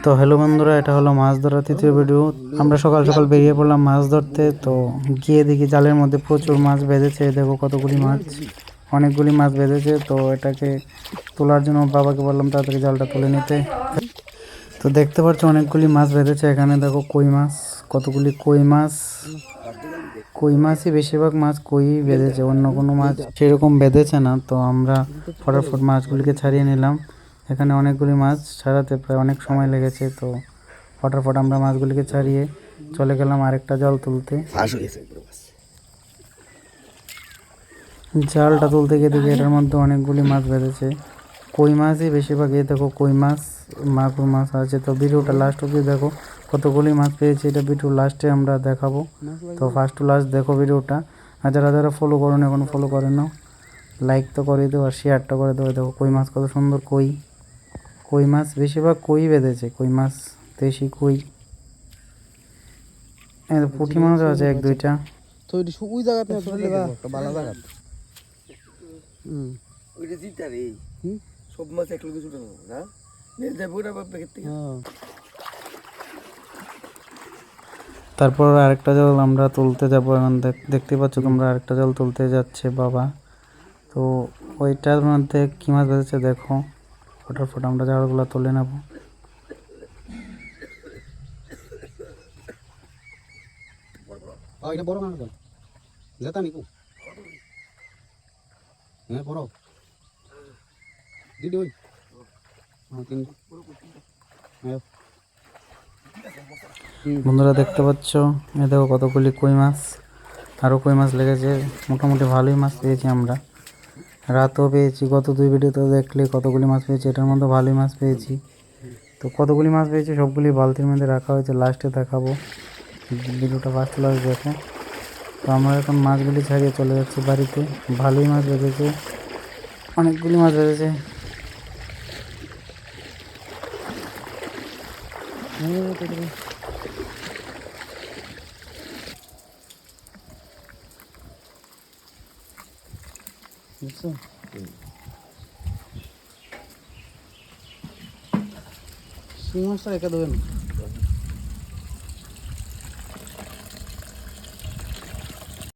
তো হ্যালো বন্ধুরা, এটা হলো মাছ ধরার তৃতীয় ভিডিও। আমরা সকাল সকাল বেরিয়ে পড়লাম মাছ ধরতে। তো গিয়ে দেখি জালের মধ্যে প্রচুর মাছ বেঁধেছে। দেখো কতগুলি মাছ, অনেকগুলি মাছ বেঁধেছে। তো এটাকে তোলার জন্য বাবাকে বললাম তাড়াতাড়ি জালটা তুলে নিতে। তো দেখতে পাচ্ছ অনেকগুলি মাছ বেঁধেছে এখানে। দেখো কই মাছ, কতগুলি কই মাছ। কই মাছই বেশিরভাগ মাছ কই বেঁধেছে, অন্য কোনো মাছ সেরকম বেঁধেছে না। তো আমরা ফটাফট মাছগুলিকে ছাড়িয়ে নিলাম। এখানে অনেকগুলি মাছ ছাড়াতে প্রায় অনেক সময় লেগেছে। তো ফটাফট আমরা মাছগুলিকে ছাড়িয়ে চলে গেলাম আরেকটা জাল তুলতে। জালটা তুলতে গিয়ে দেখি এটার মধ্যে অনেকগুলি মাছ বেঁধেছে। কই মাছই বেশিরভাগ। এই দেখো কই মাছ, মাগুর মাছ আছে। তো ভিডিওটা লাস্ট অবধি দেখো, কতগুলি মাছ পেয়েছি এটা ভিডিও লাস্টে আমরা দেখাবো। তো ফার্স্ট টু লাস্ট দেখো ভিডিওটা। আর যারা যারা ফলো করো না, এখনো ফলো করে নাও, লাইক তো করে দেবো আর শেয়ারটা করে দেবো। দেখো কই মাছ কত সুন্দর। কই কই মাছ বেশিরভাগ কই বেঁধেছে, কই মাছ দেশি কই। পুঁটি মাছ আছে এক দুইটা। তো ওই জায়গাতে একটা ভালো জায়গা। ওইটা জিতা রে, সব মাছ এক লোকে ছুটে না, তারপর আরেকটা জাল আমরা তুলতে যাবো। এখন দেখতে পাচ্ছ তোমরা, আরেকটা জাল তুলতে যাচ্ছে বাবা। তো ওইটার মধ্যে কী মাছ বেঁধেছে দেখো। ফটাফট আমরা জালগুলো তুলে নেব। এটা বড় মাছ জেতা নিকো হ্যাঁ বড় দিদি ওই তিন। বন্ধুরা দেখতে পাচ্ছ, এ দেখো কতগুলি কই মাছ। আরও কই মাছ লেগেছে, মোটামুটি ভালোই মাছ পেয়েছি আমরা। রাতও পেয়েছি, গত দুই ভিডিওতে দেখলে কতগুলি মাছ পেয়েছি। এটার মধ্যে ভালোই মাছ পেয়েছি। তো কতগুলি মাছ পেয়েছি সবগুলি বালতির মধ্যে রাখা হয়েছে, লাস্টে দেখাবো। ভিডিওটা ফার্স্ট লাস্ট দেখো। তো আমরা এখন মাছগুলি ছাড়িয়ে চলে যাচ্ছি বাড়িতে। ভালোই মাছ বেঁধেছে, অনেকগুলি মাছ বেঁধেছে। বুঝছো? শিং মাছটা রেখে দেবেন।